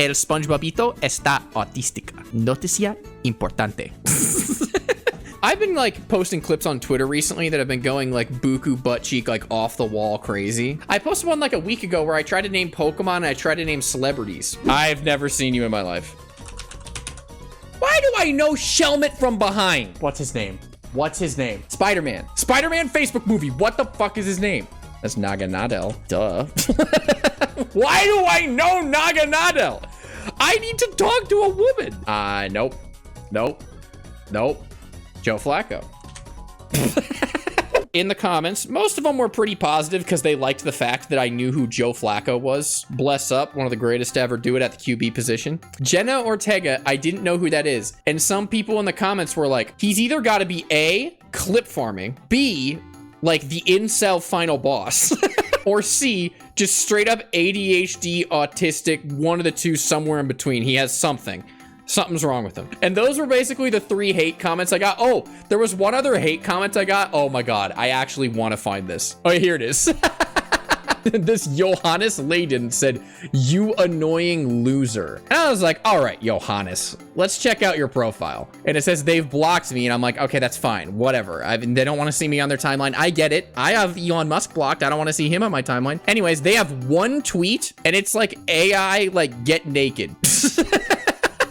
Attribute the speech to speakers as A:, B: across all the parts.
A: El SpongeBobito está autística. Noticia importante. I've been like posting clips on Twitter recently that have been going like buku butt cheek, like off the wall crazy. I posted one like a week ago where I tried to name Pokemon and I tried to name celebrities. I've never seen you in my life. Why do I know Shelmet from behind? What's his name? What's his name? Spider-Man. Spider-Man Facebook movie. What the fuck is his name? That's Naganadel. Duh. Why do I know Naganadel? I need to talk to a woman. Nope. Nope. Nope. Joe Flacco. In the comments, most of them were pretty positive because they liked the fact that I knew who Joe Flacco was. Bless up, one of the greatest to ever do it at the QB position. Jenna Ortega, I didn't know who that is. And some people in the comments were like, he's either got to be A, clip farming, B, like the incel final boss, or C, just straight up ADHD, autistic, one of the two, somewhere in between. He has something. Something's wrong with him. And those were basically the 3 hate comments I got. Oh, there was one other hate comment I got. Oh my God, I actually want to find this. Oh, here it is. This Johannes Layden said, "You annoying loser." And I was like, all right, Johannes, let's check out your profile. And it says they've blocked me. And I'm like, okay, that's fine. Whatever. They don't want to see me on their timeline. I get it. I have Elon Musk blocked. I don't want to see him on my timeline. Anyways, they have one tweet and it's like AI, like get naked.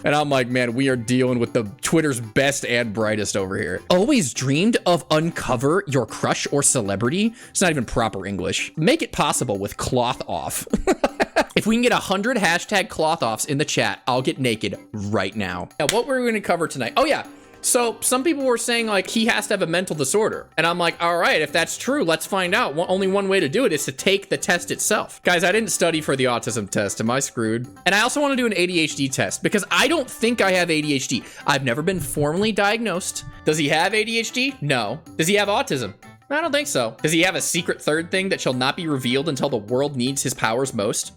A: And I'm like, man, we are dealing with the Twitter's best and brightest over here. Always dreamed of uncover your crush or celebrity. It's not even proper English. Make it possible with cloth off. If we can get 100 hashtag cloth offs in the chat, I'll get naked right now. Now, what were we going to cover tonight? Oh yeah. So some people were saying like he has to have a mental disorder. And I'm like, all right, if that's true, let's find out. Only one way to do it is to take the test itself. Guys, I didn't study for the autism test. Am I screwed? And I also want to do an ADHD test because I don't think I have ADHD. I've never been formally diagnosed. Does he have ADHD? No. Does he have autism? I don't think so. Does he have a secret third thing that shall not be revealed until the world needs his powers most?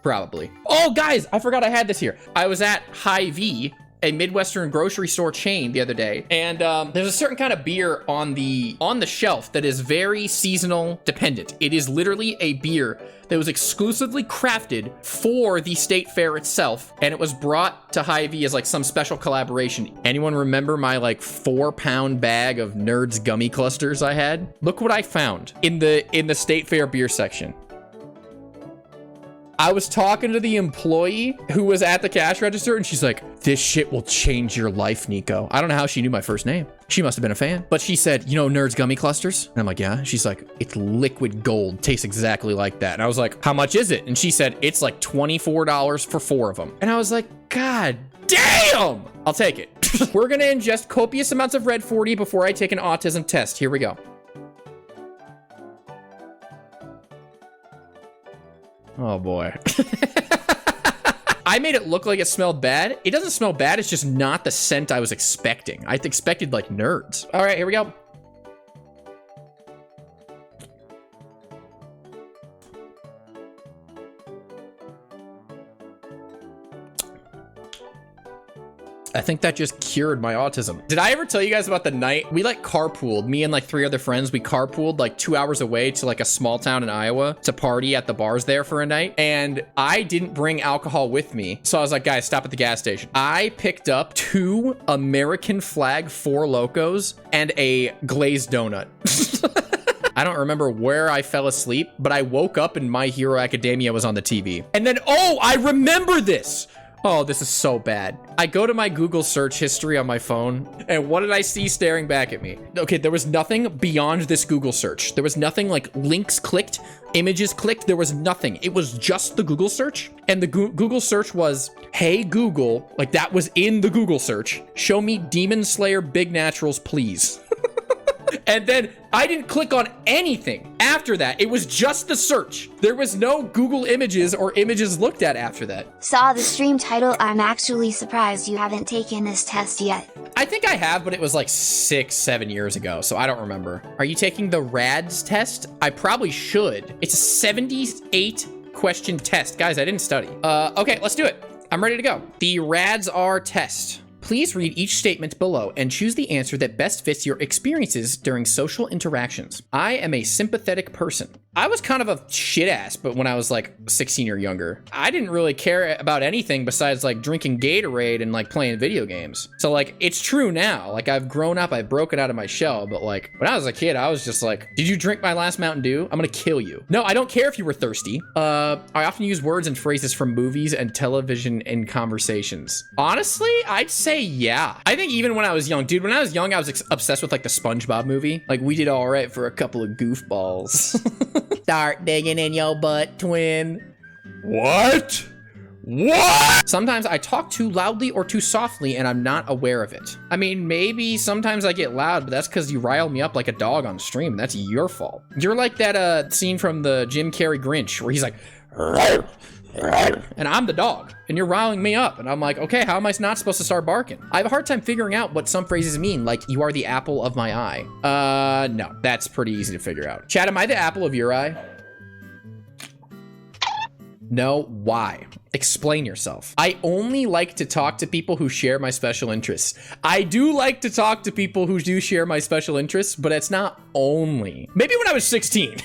A: Probably. Oh, guys, I forgot I had this here. I was at Hy-Vee, a Midwestern grocery store chain, the other day, and there's a certain kind of beer on the shelf that is very seasonal dependent. It is literally a beer that was exclusively crafted for the state fair itself, and it was brought to Hy-Vee as like some special collaboration. Anyone remember my like 4-pound bag of Nerds gummy clusters I had? Look what I found in the state fair beer section. I was talking to the employee who was at the cash register, and she's like, "This shit will change your life, Nico." I don't know how she knew my first name. She must have been a fan. But she said, "You know Nerds gummy clusters?" And I'm like, "Yeah." She's like, "It's liquid gold. Tastes exactly like that." And I was like, "How much is it?" And she said, "It's like $24 for 4 of them." And I was like, "God damn!" I'll take it. We're gonna ingest copious amounts of Red 40 before I take an autism test. Here we go. Oh boy. I made it look like it smelled bad. It doesn't smell bad. It's just not the scent I was expecting. I expected like Nerds. All right, here we go. I think that just cured my autism. Did I ever tell you guys about the night we like carpooled, me and like 3 other friends, we carpooled like 2 hours away to like a small town in Iowa to party at the bars there for a night. And I didn't bring alcohol with me. So I was like, guys, stop at the gas station. I picked up 2 American flag 4 Locos and a glazed donut. I don't remember where I fell asleep, but I woke up and My Hero Academia was on the TV. And then, oh, I remember this. Oh, this is so bad. I go to my Google search history on my phone, and what did I see staring back at me? Okay, there was nothing beyond this Google search. There was nothing like links clicked, images clicked. There was nothing. It was just the Google search. And the Google search was, "Hey Google," like that was in the Google search. "Show me Demon Slayer Big Naturals, please." And then I didn't click on anything after that. It was just the search. There was no Google images or images looked at after that.
B: Saw the stream title. I'm actually surprised you haven't taken this test yet.
A: I think I have, but it was like 6-7 years ago, so I don't remember. Are you taking the RADS test? I probably should. It's a 78 question test. Guys, I didn't study. Okay, let's do it. I'm ready to go. The RADS are test. Please read each statement below and choose the answer that best fits your experiences during social interactions. I am a sympathetic person. I was kind of a shit ass, but when I was like 16 or younger, I didn't really care about anything besides like drinking Gatorade and like playing video games. So like, it's true now. Like I've grown up, I've broken out of my shell, but like when I was a kid, I was just like, did you drink my last Mountain Dew? I'm gonna kill you. No, I don't care if you were thirsty. I often use words and phrases from movies and television in conversations. Honestly, I'd say yeah. I think even when I was young, dude, when I was young, I was obsessed with like the SpongeBob movie. Like we did all right for a couple of goofballs. Start digging in your butt, twin.
C: What?
A: Sometimes I talk too loudly or too softly and I'm not aware of it. I mean, maybe sometimes I get loud, but that's because you rile me up like a dog on stream. That's your fault. You're like that scene from the Jim Carrey Grinch where he's like, and I'm the dog and you're riling me up. And I'm like, okay, how am I not supposed to start barking? I have a hard time figuring out what some phrases mean, like you are the apple of my eye. No, that's pretty easy to figure out. Chad, am I the apple of your eye? No, why? Explain yourself. I only like to talk to people who share my special interests. I do like to talk to people who do share my special interests, but it's not only. Maybe when I was 16.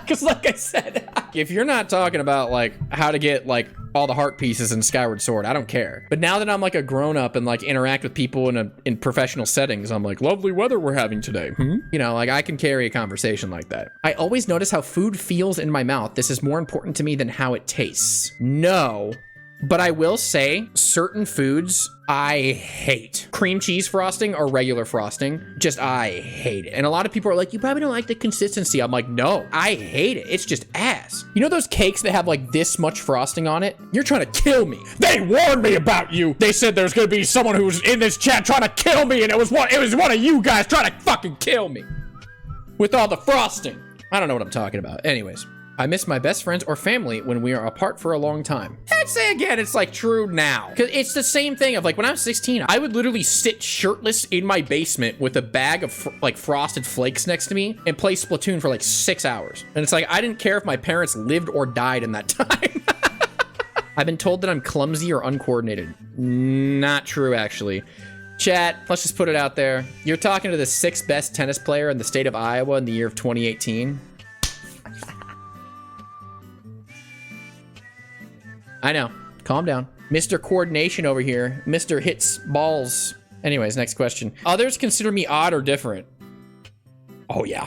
A: Because like I said, if you're not talking about like how to get like all the heart pieces in Skyward Sword, I don't care. But now that I'm like a grown up and like interact with people in professional settings, I'm like, lovely weather we're having today. You know, like I can carry a conversation like that. I always notice how food feels in my mouth. This is more important to me than how it tastes. No. But I will say certain foods I hate. Cream cheese frosting or regular frosting, just I hate it. And a lot of people are like, you probably don't like the consistency. I'm like, no, I hate it. It's just ass. You know those cakes that have like this much frosting on it? You're trying to kill me.
C: They warned me about you. They said there's gonna be someone who's in this chat trying to kill me, and it was one of you guys trying to fucking kill me
A: with all the frosting. I don't know what I'm talking about. Anyways. I miss my best friends or family when we are apart for a long time. I'd say again, it's like true now. Cause it's the same thing of like when I was 16, I would literally sit shirtless in my basement with a bag of like frosted flakes next to me and play Splatoon for like 6 hours. And it's like, I didn't care if my parents lived or died in that time. I've been told that I'm clumsy or uncoordinated. Not true, actually. Chat, let's just put it out there. You're talking to the 6th best tennis player in the state of Iowa in the year of 2018. I know. Calm down. Mr. Coordination over here. Mr. Hits Balls. Anyways, next question. Others consider me odd or different. Oh, yeah.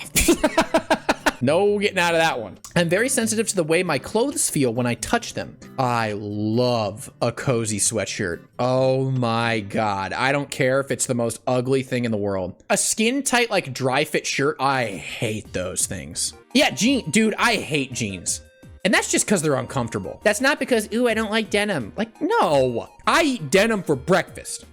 A: No getting out of that one. I'm very sensitive to the way my clothes feel when I touch them. I love a cozy sweatshirt. Oh my God. I don't care if it's the most ugly thing in the world. A skin tight, like dry fit shirt. I hate those things. Yeah, dude, I hate jeans. And that's just because they're uncomfortable. That's not because, ooh, I don't like denim. Like, no. I eat denim for breakfast.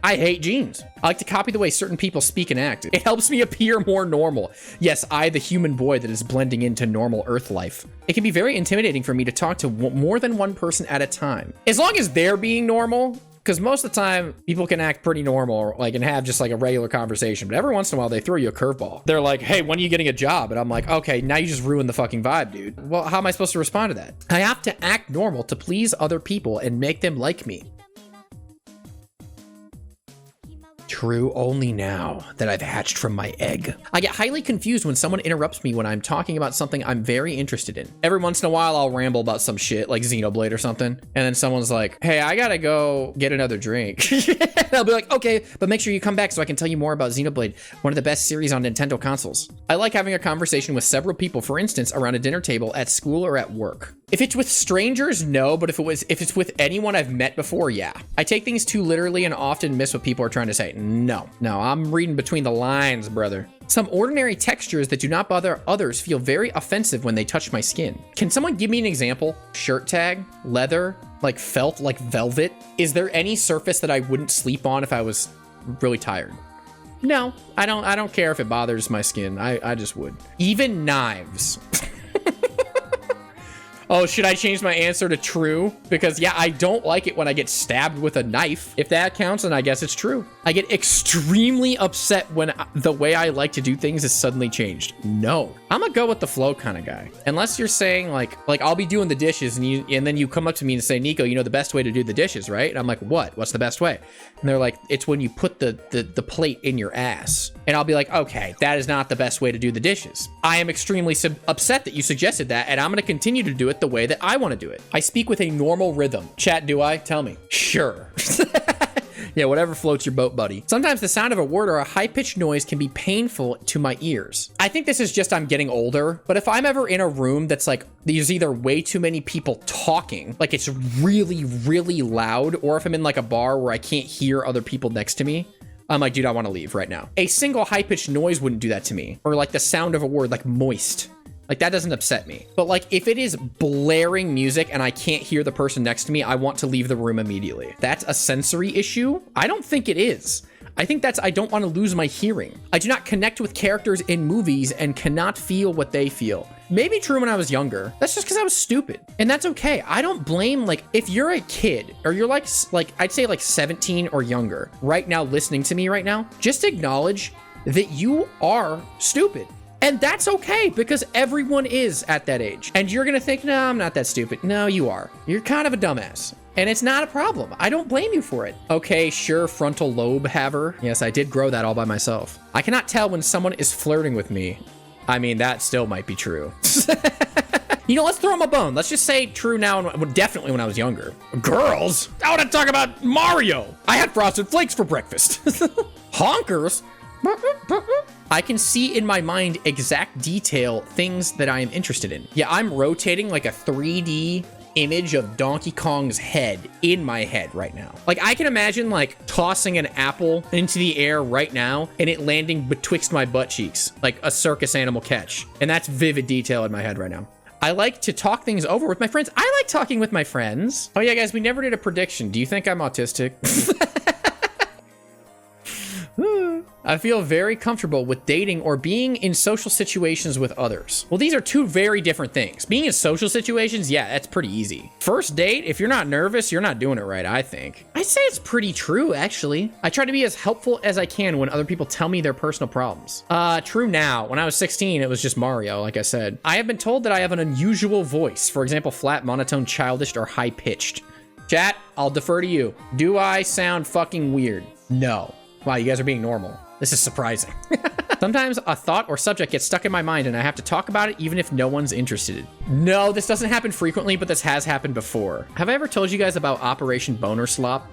A: I hate jeans. I like to copy the way certain people speak and act. It helps me appear more normal. Yes, I, the human boy that is blending into normal Earth life. It can be very intimidating for me to talk to more than one person at a time. As long as they're being normal, because most of the time people can act pretty normal, like, and have just like a regular conversation. But every once in a while they throw you a curveball. They're like, hey, when are you getting a job? And I'm like, okay, now you just ruined the fucking vibe, dude. Well, how am I supposed to respond to that? I have to act normal to please other people and make them like me. True only now that I've hatched from my egg. I get highly confused when someone interrupts me when I'm talking about something I'm very interested in. Every once in a while, I'll ramble about some shit like Xenoblade or something. And then someone's like, hey, I gotta go get another drink. And I'll be like, okay, but make sure you come back so I can tell you more about Xenoblade, one of the best series on Nintendo consoles. I like having a conversation with several people, for instance, around a dinner table at school or at work. If it's with strangers, no, but if it's with anyone I've met before, yeah. I take things too literally and often miss what people are trying to say. No, I'm reading between the lines, brother. Some ordinary textures that do not bother others feel very offensive when they touch my skin. Can someone give me an example? Shirt tag, leather, like felt, like velvet? Is there any surface that I wouldn't sleep on if I was really tired? No, I don't care if it bothers my skin. I just would. Even knives. Oh, should I change my answer to true? Because yeah, I don't like it when I get stabbed with a knife. If that counts, then I guess it's true. I get extremely upset when the way I like to do things is suddenly changed. No, I'm a go with the flow kind of guy. Unless you're saying like I'll be doing the dishes and then you come up to me and say, Nico, you know the best way to do the dishes, right? And I'm like, what? What's the best way? And they're like, it's when you put the plate in your ass. And I'll be like, okay, that is not the best way to do the dishes. I am extremely upset that you suggested that, and I'm going to continue to do it the way that I want to do it. I speak with a normal rhythm. Chat, do I? Tell me. Sure. Yeah, whatever floats your boat, buddy. Sometimes the sound of a word or a high-pitched noise can be painful to my ears. I think this is just I'm getting older, but if I'm ever in a room that's like, there's either way too many people talking, like it's really, really loud, or if I'm in like a bar where I can't hear other people next to me, I'm like, dude, I want to leave right now. A single high-pitched noise wouldn't do that to me. Or like the sound of a word like moist. Like that doesn't upset me. But like if it is blaring music and I can't hear the person next to me, I want to leave the room immediately. That's a sensory issue? I don't think it is. I think that's I don't want to lose my hearing. I do not connect with characters in movies and cannot feel what they feel. Maybe true when I was younger. That's just because I was stupid. And that's okay. I don't blame, like, if you're a kid or you're like I'd say like 17 or younger right now listening to me right now, just acknowledge that you are stupid. And that's okay because everyone is at that age. And you're going to think, no, I'm not that stupid. No, you are. You're kind of a dumbass. And it's not a problem. I don't blame you for it. Okay, sure, frontal lobe haver. Yes, I did grow that all by myself. I cannot tell when someone is flirting with me. I mean, that still might be true. You know, let's throw them a bone. Let's just say true now, and definitely when I was younger. Girls? I want to talk about Mario. I had Frosted Flakes for breakfast. Honkers? I can see in my mind exact detail things that I am interested in. Yeah, I'm rotating like a 3D image of Donkey Kong's head in my head right now. Like I can imagine like tossing an apple into the air right now and it landing betwixt my butt cheeks, like a circus animal catch. And that's vivid detail in my head right now. I like to talk things over with my friends. I like talking with my friends. Oh yeah, guys, we never did a prediction. Do you think I'm autistic? I feel very comfortable with dating or being in social situations with others. Well, these are two very different things. Being in social situations, yeah, that's pretty easy. First date, if you're not nervous, you're not doing it right, I think. I'd say it's pretty true, actually. I try to be as helpful as I can when other people tell me their personal problems. True now. When I was 16, it was just Mario, like I said. I have been told that I have an unusual voice. For example, flat, monotone, childish, or high-pitched. Chat, I'll defer to you. Do I sound fucking weird? No. Wow, you guys are being normal. This is surprising. Sometimes a thought or subject gets stuck in my mind and I have to talk about it even if no one's interested. No, this doesn't happen frequently, but this has happened before. Have I ever told you guys about Operation Boner Slop?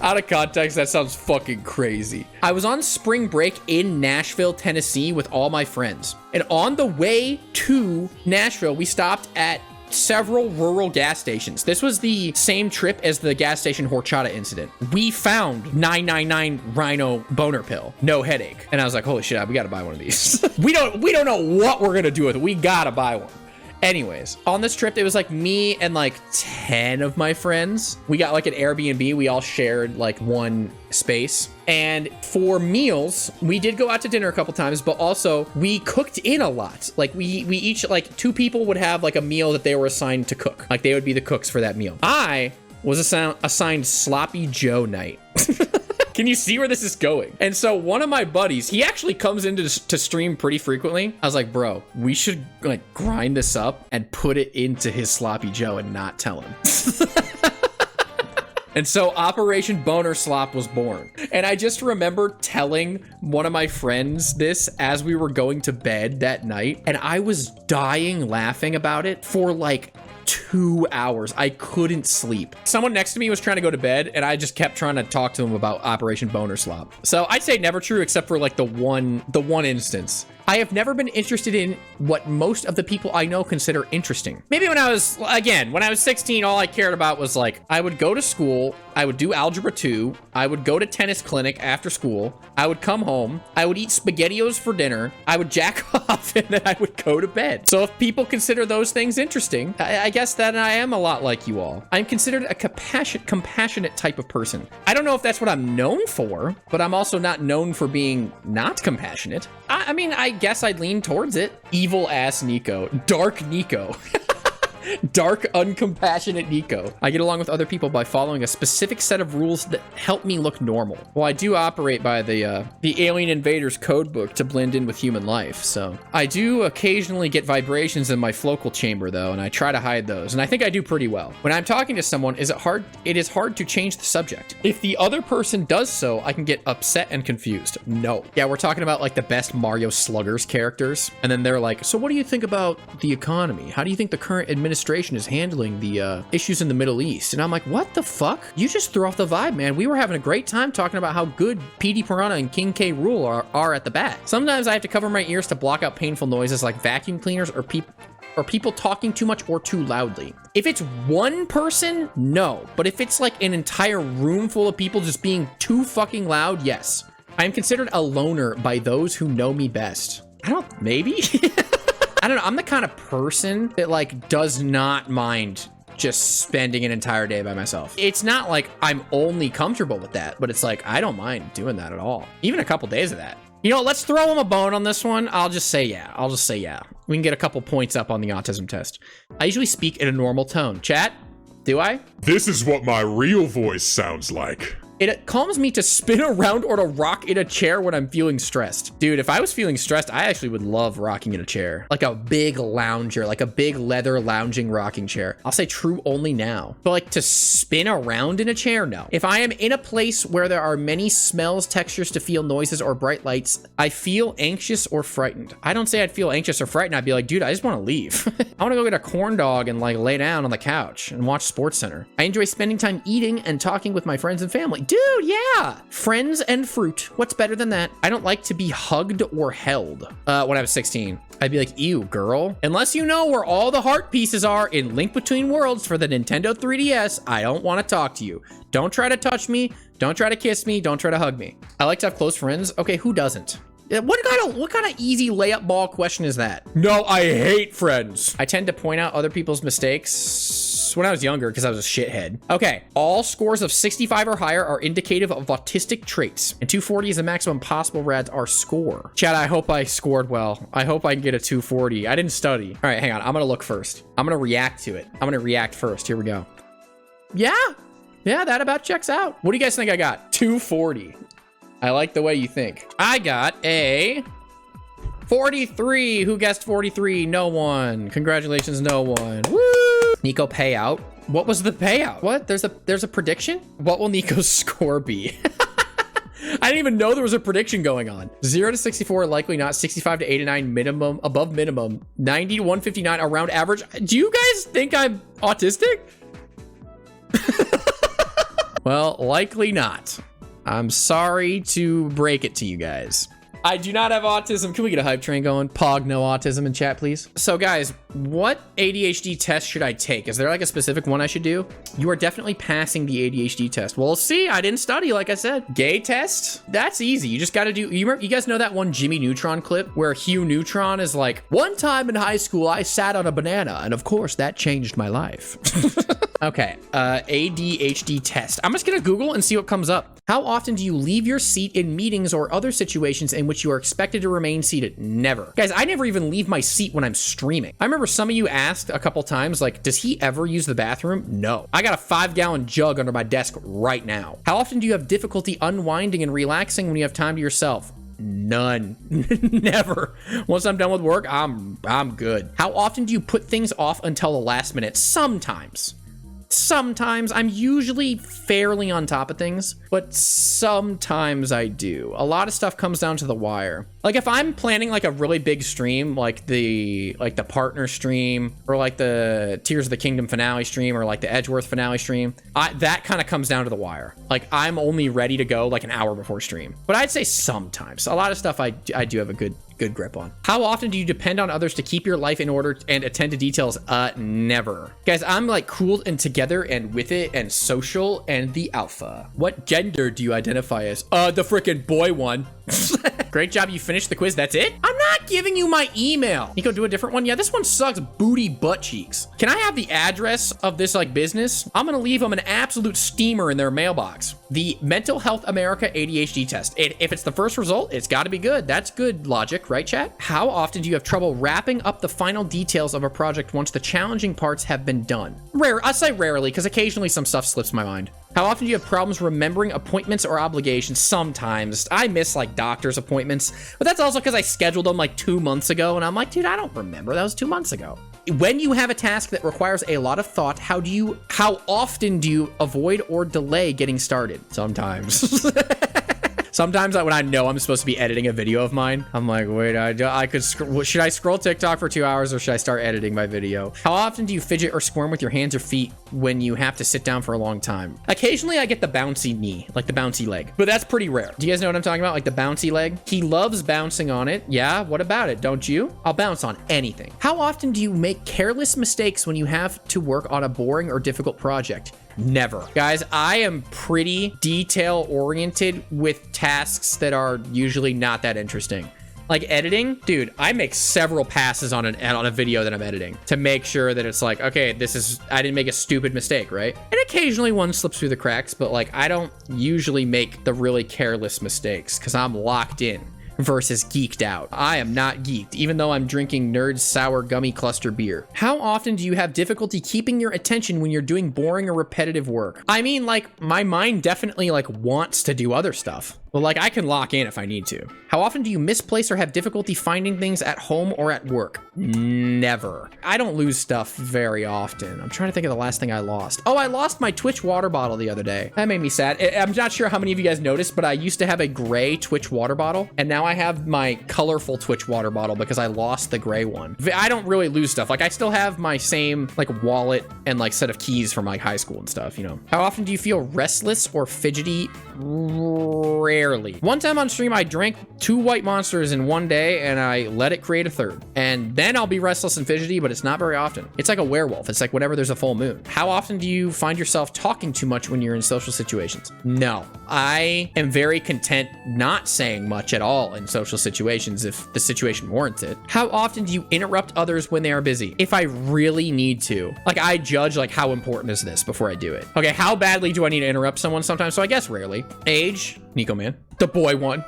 A: Out of context, that sounds fucking crazy. I was on spring break in Nashville, Tennessee with all my friends. And on the way to Nashville, we stopped at several rural gas stations. This was the same trip as the gas station horchata incident. We found 999 Rhino boner pill, no headache. And I was like, holy shit, we gotta buy one of these. we don't know what we're gonna do with it. We gotta buy one. Anyways, on this trip, it was like me and like 10 of my friends. We got like an Airbnb. We all shared like one space. And for meals, we did go out to dinner a couple times, but also we cooked in a lot. Like we each, like two people would have like a meal that they were assigned to cook. Like they would be the cooks for that meal. I was assigned Sloppy Joe night. Can you see where this is going? And so one of my buddies, he actually comes into to stream pretty frequently. I was like, bro, we should like grind this up and put it into his Sloppy Joe and not tell him. And so Operation Boner Slop was born. And I just remember telling one of my friends this as we were going to bed that night. And I was dying laughing about it for like 2 hours. I couldn't sleep. Someone next to me was trying to go to bed and I just kept trying to talk to him about Operation Boner Slop. So I'd say never true except for like the one instance. I have never been interested in what most of the people I know consider interesting. Maybe when I was 16, all I cared about was like, I would go to school, I would do Algebra 2, I would go to tennis clinic after school, I would come home, I would eat SpaghettiOs for dinner, I would jack off, and then I would go to bed. So if people consider those things interesting, I guess that I am a lot like you all. I'm considered a compassionate type of person. I don't know if that's what I'm known for, but I'm also not known for being not compassionate. I mean, I guess I'd lean towards it. Evil ass Nico. Dark Nico. Dark, uncompassionate Nico. I get along with other people by following a specific set of rules that help me look normal. Well, I do operate by the Alien Invaders codebook to blend in with human life, so. I do occasionally get vibrations in my flocal chamber, though, and I try to hide those, and I think I do pretty well. When I'm talking to someone, it is hard to change the subject. If the other person does so, I can get upset and confused. No. Yeah, we're talking about, like, the best Mario Sluggers characters, and then they're like, so what do you think about the economy? How do you think the current administration is handling the issues in the Middle East? And I'm like, what the fuck? You just threw off the vibe, man. We were having a great time talking about how good PD Piranha and King K. Rool are at the bat. Sometimes I have to cover my ears to block out painful noises like vacuum cleaners or people talking too much or too loudly. If it's one person, no. But if it's like an entire room full of people just being too fucking loud, yes. I am considered a loner by those who know me best. Maybe? I don't know. I'm the kind of person that like does not mind just spending an entire day by myself. It's not like I'm only comfortable with that, but it's like, I don't mind doing that at all. Even a couple days of that. You know, let's throw him a bone on this one. I'll just say yeah. We can get a couple points up on the autism test. I usually speak in a normal tone. Chat, do I?
D: This is what my real voice sounds like.
A: It calms me to spin around or to rock in a chair when I'm feeling stressed. Dude, if I was feeling stressed, I actually would love rocking in a chair. Like a big lounger, like a big leather lounging rocking chair. I'll say true only now. But like to spin around in a chair, no. If I am in a place where there are many smells, textures to feel, noises, or bright lights, I feel anxious or frightened. I don't say I'd feel anxious or frightened. I'd be like, dude, I just want to leave. I want to go get a corn dog and like lay down on the couch and watch SportsCenter. I enjoy spending time eating and talking with my friends and family. Dude, yeah. Friends and fruit. What's better than that? I don't like to be hugged or held. When I was 16, I'd be like, ew, girl. Unless you know where all the heart pieces are in Link Between Worlds for the Nintendo 3DS, I don't want to talk to you. Don't try to touch me. Don't try to kiss me. Don't try to hug me. I like to have close friends. Okay, who doesn't? What kind of easy layup ball question is that?
C: No, I hate friends.
A: I tend to point out other people's mistakes when I was younger because I was a shithead. Okay, all scores of 65 or higher are indicative of autistic traits, and 240 is the maximum possible radar score. Chad, I hope I scored well. I hope I can get a 240. I didn't study. All right, hang on. I'm gonna look first. I'm gonna react to it. I'm gonna react first. Here we go. Yeah, that about checks out. What do you guys think I got? 240. I like the way you think. I got a 43. Who guessed 43? No one. Congratulations, no one. Woo! Nico payout. What was the payout? What? There's a prediction? What will Nico's score be? I didn't even know there was a prediction going on. 0 to 64, likely not. 65 to 89, minimum, above minimum. 90 to 159, around average. Do you guys think I'm autistic? Well, likely not. I'm sorry to break it to you guys. I do not have autism. Can we get a hype train going? Pog, no autism in chat, please. So guys, what ADHD test should I take? Is there like a specific one I should do? You are definitely passing the ADHD test. Well, see, I didn't study, like I said. Gay test? That's easy. You just got to do, you guys know that one Jimmy Neutron clip where Hugh Neutron is like, one time in high school, I sat on a banana. And of course, that changed my life. Okay, ADHD test. I'm just gonna Google and see what comes up. How often do you leave your seat in meetings or other situations in which you are expected to remain seated? Never. Guys, I never even leave my seat when I'm streaming. I remember some of you asked a couple times, like, does he ever use the bathroom? No. I got a 5-gallon jug under my desk right now. How often do you have difficulty unwinding and relaxing when you have time to yourself? None. Never. Once I'm done with work, I'm good. How often do you put things off until the last minute? Sometimes. I'm usually fairly on top of things, but sometimes I do. A lot of stuff comes down to the wire. Like if I'm planning like a really big stream, like the partner stream, or like the Tears of the Kingdom finale stream, or like the Edgeworth finale stream, that kind of comes down to the wire. Like I'm only ready to go like an hour before stream. But I'd say sometimes. A lot of stuff I do have a good grip on. How often do you depend on others to keep your life in order and attend to details? Never. Guys, I'm like cool and together and with it and social and the alpha. What gender do you identify as? The freaking boy one. Great job, you finished the quiz. That's it? I'm not not giving you my email. Nico, do a different one. Yeah, this one sucks booty butt cheeks. Can I have the address of this like business? I'm gonna leave them an absolute steamer in their mailbox. The Mental Health America ADHD test. If it's the first result, it's got to be good. That's good logic, right, chat? How often do you have trouble wrapping up the final details of a project once the challenging parts have been done? Rare. I say rarely because occasionally some stuff slips my mind. How often do you have problems remembering appointments or obligations? Sometimes. I miss like doctor's appointments, but that's also because I scheduled them like 2 months ago and I'm like, dude, I don't remember. That was 2 months ago. When you have a task that requires a lot of thought, how often do you avoid or delay getting started? Sometimes. Sometimes when I know I'm supposed to be editing a video of mine, I'm like, wait, should I scroll TikTok for 2 hours or should I start editing my video? How often do you fidget or squirm with your hands or feet when you have to sit down for a long time? Occasionally I get the bouncy knee, like the bouncy leg, but that's pretty rare. Do you guys know what I'm talking about? Like the bouncy leg? He loves bouncing on it. Yeah, what about it? Don't you? I'll bounce on anything. How often do you make careless mistakes when you have to work on a boring or difficult project? Never. Guys, I am pretty detail oriented with tasks that are usually not that interesting. Like editing, dude, I make several passes on a video that I'm editing to make sure that it's like, okay, I didn't make a stupid mistake, right? And occasionally one slips through the cracks, but like I don't usually make the really careless mistakes because I'm locked in. Versus geeked out. I am not geeked, even though I'm drinking Nerd Sour Gummy Cluster beer. How often do you have difficulty keeping your attention when you're doing boring or repetitive work? I mean, like, my mind definitely, like, wants to do other stuff. Well, like, I can lock in if I need to. How often do you misplace or have difficulty finding things at home or at work? Never. I don't lose stuff very often. I'm trying to think of the last thing I lost. Oh, I lost my Twitch water bottle the other day. That made me sad. I'm not sure how many of you guys noticed, but I used to have a gray Twitch water bottle, and now I have my colorful Twitch water bottle because I lost the gray one. I don't really lose stuff. Like, I still have my same, like, wallet and, like, set of keys from, like, high school and stuff, you know? How often do you feel restless or fidgety? Rarely. One time on stream, I drank 2 white monsters in one day and I let it create a third. And then I'll be restless and fidgety, but it's not very often. It's like a werewolf. It's like whenever there's a full moon. How often do you find yourself talking too much when you're in social situations? No. I am very content not saying much at all in social situations if the situation warrants it. How often do you interrupt others when they are busy? If I really need to. Like, I judge, like, how important is this before I do it? Okay, how badly do I need to interrupt someone sometimes? So I guess rarely. Age, Nico man. The boy one.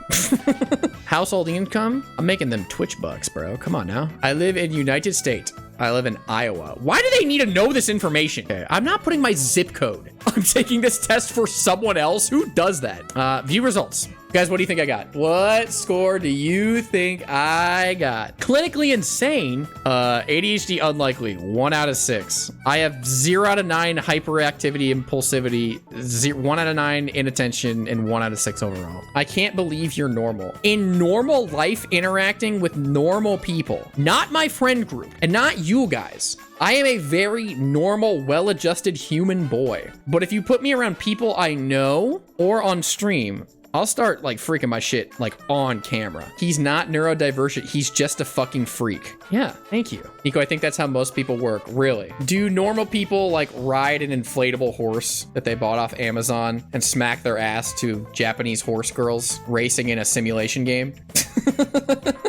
A: Household income? I'm making them Twitch bucks, bro. Come on now. I live in United States. I live in Iowa. Why do they need to know this information? Okay, I'm not putting my zip code. I'm taking this test for someone else. Who does that? View results. Guys, what do you think I got? What score do you think I got? Clinically insane. ADHD unlikely. 1 out of 6. I have 0 out of 9 hyperactivity, impulsivity, 1 out of 9 inattention, and 1 out of 6 overall. I can't believe you're normal. In normal life, interacting with normal people, not my friend group, and not you guys. I am a very normal, well-adjusted human boy. But if you put me around people I know or on stream, I'll start like freaking my shit like on camera. He's not neurodivergent. He's just a fucking freak. Yeah, thank you. Nico, I think that's how most people work. Really? Do normal people like ride an inflatable horse that they bought off Amazon and smack their ass to Japanese horse girls racing in a simulation game?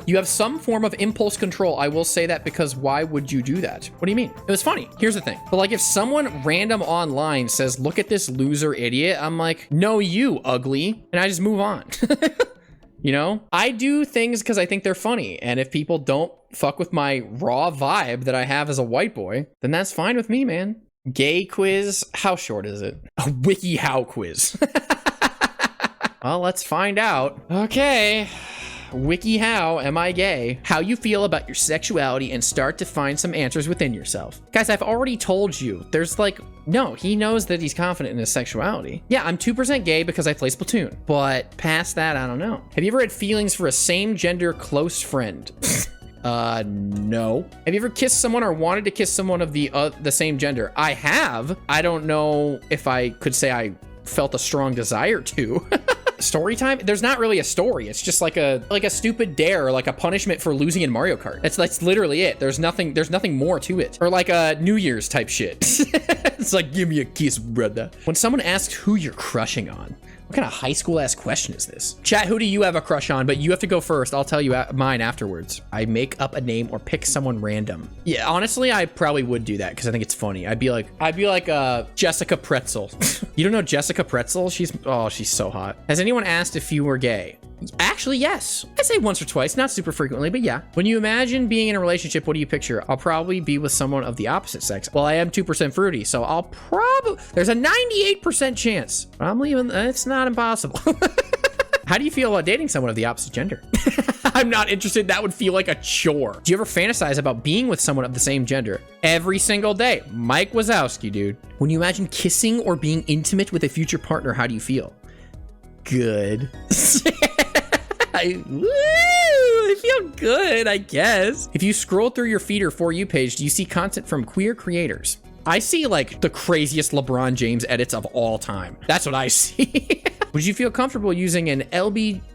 A: You have some form of impulse control. I will say that because why would you do that? What do you mean? It was funny. Here's the thing. But like if someone random online says, look at this loser idiot, I'm like, no, you ugly. And I just move on. You know, I do things because I think they're funny. And if people don't fuck with my raw vibe that I have as a white boy, then that's fine with me, man. Gay quiz. How short is it? A wiki how quiz. Well, let's find out. Okay. Wiki how am I gay? How you feel about your sexuality and start to find some answers within yourself. Guys, I've already told you, there's like, no, he knows that he's confident in his sexuality. Yeah, I'm 2% gay because I play Splatoon, but past that, I don't know. Have you ever had feelings for a same gender close friend? No. Have you ever kissed someone or wanted to kiss someone of the same gender? I have. I don't know if I could say I felt a strong desire to. Story time? There's not really a story. It's just like a stupid dare, or like a punishment for losing in Mario Kart. That's literally it. There's nothing more to it. Or like a New Year's type shit. It's like, give me a kiss, brother. When someone asks who you're crushing on, What kind of high school ass question is this? Chat, who do you have a crush on? But you have to go first. I'll tell you mine afterwards. I make up a name or pick someone random. Yeah, honestly, I probably would do that because I think it's funny. I'd be like Jessica Pretzel. You don't know Jessica Pretzel? She's so hot. Has anyone asked if you were gay? Actually, yes. I say once or twice, not super frequently, but yeah. When you imagine being in a relationship, what do you picture? I'll probably be with someone of the opposite sex. Well, I am 2% fruity, so I'll probably, there's a 98% chance. I'm leaving, it's not impossible. How do you feel about dating someone of the opposite gender? I'm not interested. That would feel like a chore. Do you ever fantasize about being with someone of the same gender? Every single day. Mike Wazowski, dude. When you imagine kissing or being intimate with a future partner, how do you feel? Good. I feel good, I guess. If you scroll through your feed or For You page, do you see content from queer creators? I see like the craziest LeBron James edits of all time. That's what I see. Would you feel comfortable using an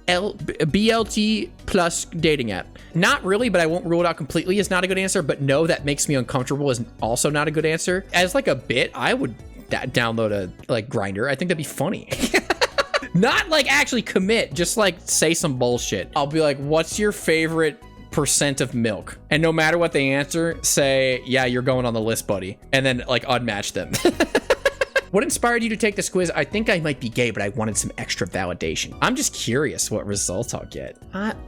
A: BLT plus dating app? Not really, but I won't rule it out completely is not a good answer, but no, that makes me uncomfortable is also not a good answer. As like a bit, I would download a like Grinder. I think that'd be funny. Not like actually commit, just like say some bullshit. I'll be like, what's your favorite percent of milk? And no matter what they answer, say, yeah, you're going on the list, buddy. And then like unmatch them. What inspired you to take this quiz? I think I might be gay, but I wanted some extra validation. I'm just curious what results I'll get.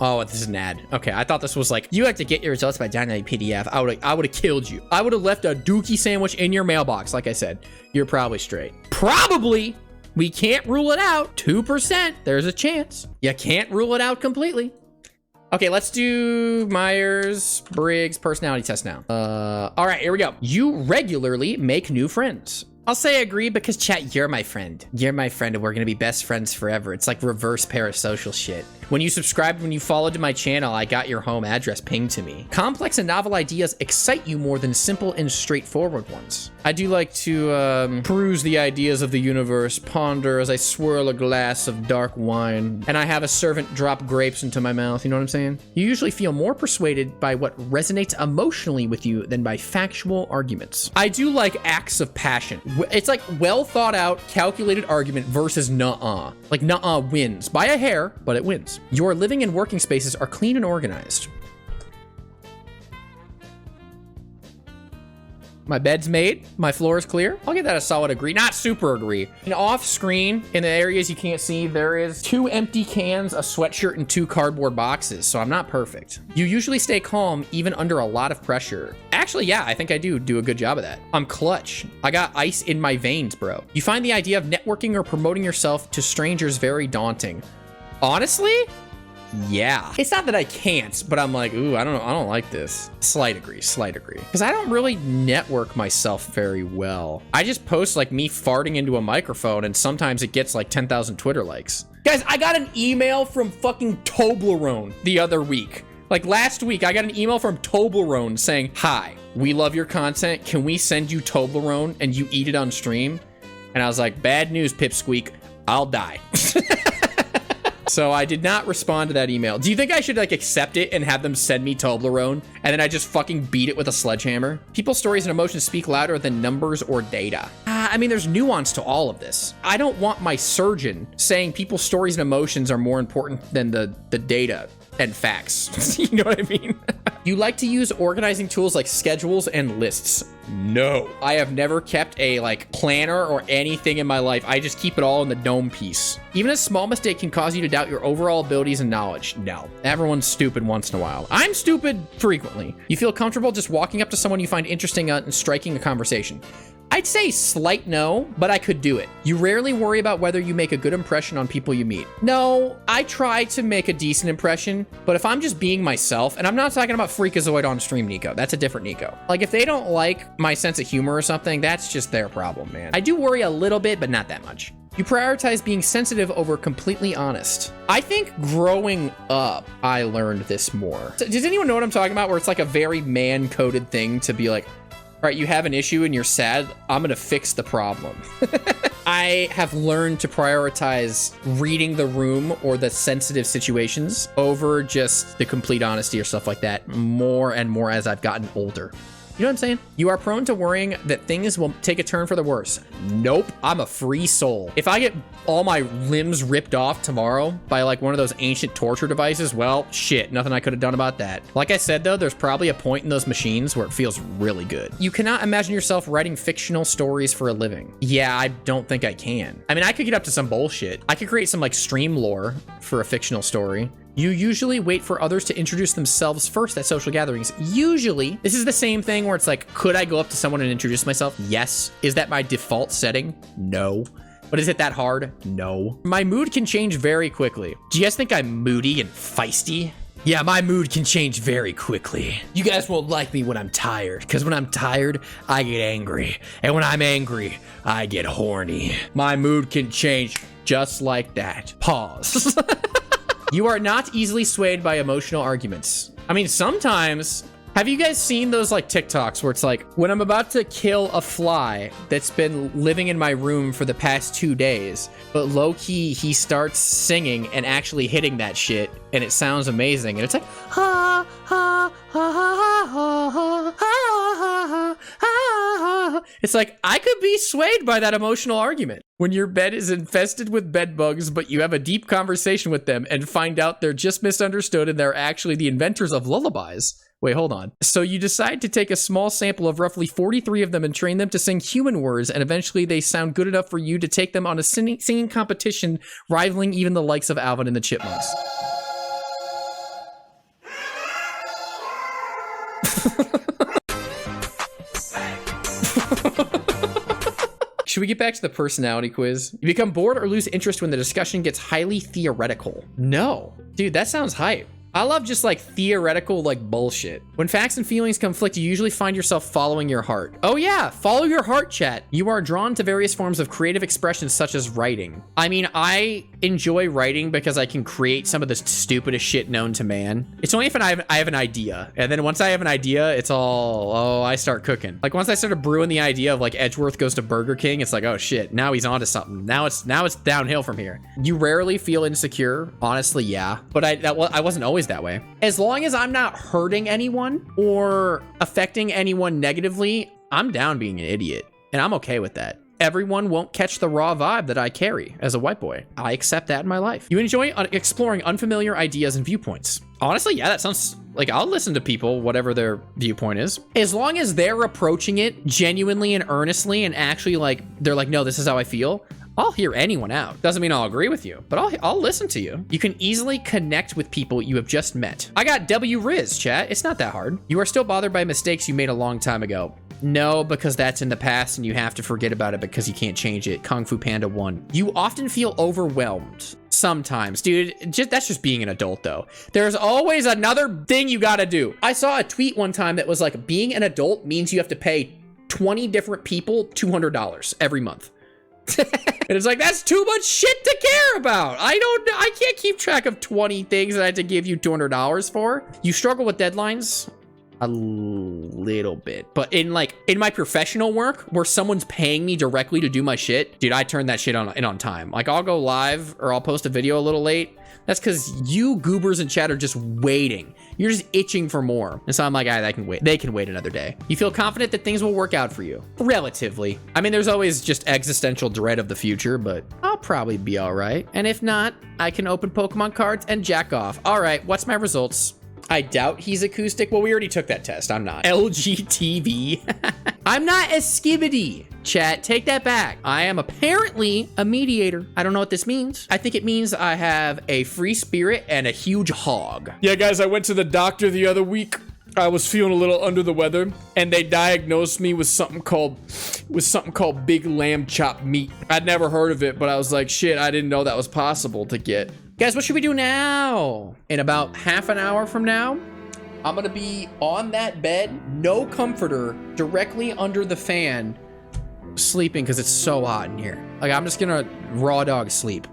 A: Oh, this is an ad. Okay, I thought this was like, you have to get your results by downloading PDF. I would have killed you. I would have left a dookie sandwich in your mailbox. Like I said, you're probably straight. Probably. We can't rule it out. 2%. There's a chance. You can't rule it out completely. Okay, let's do Myers-Briggs personality test now. All right, here we go. You regularly make new friends. I'll say agree because chat, you're my friend. You're my friend and we're gonna be best friends forever. It's like reverse parasocial shit. When you subscribed, when you followed to my channel, I got your home address pinged to me. Complex and novel ideas excite you more than simple and straightforward ones. I do like to peruse the ideas of the universe, ponder as I swirl a glass of dark wine, and I have a servant drop grapes into my mouth, you know what I'm saying? You usually feel more persuaded by what resonates emotionally with you than by factual arguments. I do like acts of passion. It's like well thought out, calculated argument versus nuh-uh. Like nuh-uh wins by a hair, but it wins. Your living and working spaces are clean and organized. My bed's made, my floor is clear. I'll give that a solid agree, not super agree. And off screen, in the areas you can't see, there is 2 empty cans, a sweatshirt, and 2 cardboard boxes, so I'm not perfect. You usually stay calm even under a lot of pressure. Actually, yeah, I think I do a good job of that. I'm clutch. I got ice in my veins, bro. You find the idea of networking or promoting yourself to strangers very daunting. Honestly? Yeah. It's not that I can't, but I'm like, ooh, I don't like this. Slight agree. Because I don't really network myself very well. I just post like me farting into a microphone and sometimes it gets like 10,000 Twitter likes. Guys, I got an email from fucking Toblerone the other week. Like last week, I got an email from Toblerone saying, hi, we love your content. Can we send you Toblerone and you eat it on stream? And I was like, bad news, Pipsqueak. I'll die. So I did not respond to that email. Do you think I should like accept it and have them send me Toblerone and then I just fucking beat it with a sledgehammer? People's stories and emotions speak louder than numbers or data. I mean, there's nuance to all of this. I don't want my surgeon saying people's stories and emotions are more important than the data and facts. You know what I mean? You like to use organizing tools like schedules and lists. No. I have never kept a like planner or anything in my life. I just keep it all in the dome piece. Even a small mistake can cause you to doubt your overall abilities and knowledge. No. Everyone's stupid once in a while. I'm stupid frequently. You feel comfortable just walking up to someone you find interesting and striking a conversation. I'd say slight no, but I could do it. You rarely worry about whether you make a good impression on people you meet. No, I try to make a decent impression, but if I'm just being myself, and I'm not talking about Freakazoid on stream, Nico, that's a different Nico. Like if they don't like my sense of humor or something, that's just their problem, man. I do worry a little bit, but not that much. You prioritize being sensitive over completely honest. I think growing up, I learned this more. So, does anyone know what I'm talking about? Where it's like a very man-coded thing to be like, all right, you have an issue and you're sad, I'm gonna fix the problem. I have learned to prioritize reading the room or the sensitive situations over just the complete honesty or stuff like that more and more as I've gotten older. You know what I'm saying? You are prone to worrying that things will take a turn for the worse. Nope. I'm a free soul. If I get all my limbs ripped off tomorrow by like one of those ancient torture devices, well, shit, nothing I could have done about that. Like I said, though, there's probably a point in those machines where it feels really good. You cannot imagine yourself writing fictional stories for a living. Yeah, I don't think I can. I mean, I could get up to some bullshit. I could create some like stream lore for a fictional story. You usually wait for others to introduce themselves first at social gatherings. Usually, this is the same thing where it's like, could I go up to someone and introduce myself? Yes. Is that my default setting? No. But is it that hard? No. My mood can change very quickly. Do you guys think I'm moody and feisty? Yeah, my mood can change very quickly. You guys won't like me when I'm tired, because when I'm tired, I get angry. And when I'm angry, I get horny. My mood can change just like that. Pause. You are not easily swayed by emotional arguments. I mean, sometimes. Have you guys seen those like TikToks where it's like, when I'm about to kill a fly that's been living in my room for the past 2 days, but low key he starts singing and actually hitting that shit and it sounds amazing. And it's like, ha, ha, ha, ha, ha, ha, ha, ha, ha. It's like, I could be swayed by that emotional argument. When your bed is infested with bed bugs, but you have a deep conversation with them and find out they're just misunderstood and they're actually the inventors of lullabies. Wait, hold on. So you decide to take a small sample of roughly 43 of them and train them to sing human words, and eventually they sound good enough for you to take them on a singing competition, rivaling even the likes of Alvin and the Chipmunks. Should we get back to the personality quiz? You become bored or lose interest when the discussion gets highly theoretical. No. Dude, that sounds hype. I love just like theoretical like bullshit. When facts and feelings conflict, you usually find yourself following your heart. Oh yeah, follow your heart, chat. You are drawn to various forms of creative expression such as writing. I mean, I enjoy writing because I can create some of the stupidest shit known to man. It's only if I have an idea. And then once I have an idea, it's all, oh, I start cooking. Like once I started brewing the idea of like Edgeworth goes to Burger King, it's like, oh shit, now he's onto something. Now it's downhill from here. You rarely feel insecure. Honestly, yeah. But I wasn't always that way. As long as I'm not hurting anyone or affecting anyone negatively, I'm down being an idiot. And I'm okay with that. Everyone won't catch the raw vibe that I carry as a white boy. I accept that in my life. You enjoy exploring unfamiliar ideas and viewpoints. Honestly, yeah, that sounds like I'll listen to people, whatever their viewpoint is. As long as they're approaching it genuinely and earnestly and actually like, they're like, no, this is how I feel. I'll hear anyone out. Doesn't mean I'll agree with you, but I'll listen to you. You can easily connect with people you have just met. I got W Riz, chat. It's not that hard. You are still bothered by mistakes you made a long time ago. No, because that's in the past and you have to forget about it because you can't change it. Kung Fu Panda 1. You often feel overwhelmed. Sometimes, dude, that's just being an adult though. There's always another thing you gotta do. I saw a tweet one time that was like, being an adult means you have to pay 20 different people $200 every month. And it's like, that's too much shit to care about. I can't keep track of 20 things that I had to give you $200 for. You struggle with deadlines a little bit, but in my professional work where someone's paying me directly to do my shit, dude, I turn that shit on time. Like I'll go live or I'll post a video a little late. That's because you goobers in chat are just waiting. You're just itching for more. And so I'm like, I can wait. They can wait another day. You feel confident that things will work out for you. Relatively. I mean, there's always just existential dread of the future, but I'll probably be all right. And if not, I can open Pokemon cards and jack off. All right, what's my results? I doubt he's acoustic. Well, we already took that test. I'm not. LGTV. I'm not a skibbity. Chat, take that back. I am apparently a mediator. I don't know what this means. I think it means I have a free spirit and a huge hog.
C: Yeah, guys, I went to the doctor the other week. I was feeling a little under the weather, and they diagnosed me with something called big lamb chop meat. I'd never heard of it, but I was like, shit, I didn't know that was possible to get.
A: Guys, what should we do now? In about half an hour from now, I'm gonna be on that bed, no comforter, directly under the fan, sleeping because it's so hot in here. Like, I'm just gonna raw dog sleep.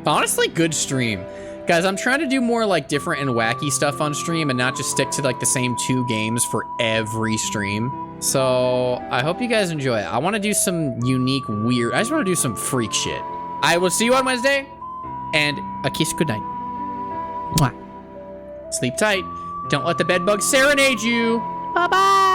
A: Honestly, good stream. Guys, I'm trying to do more like different and wacky stuff on stream and not just stick to like the same 2 games for every stream. So I hope you guys enjoy it. I want to do some unique, weird, I just want to do some freak shit. I will see you on Wednesday, and a kiss goodnight. Mwah. Sleep tight. Don't let the bed bugs serenade you. Bye.
E: Bye-bye.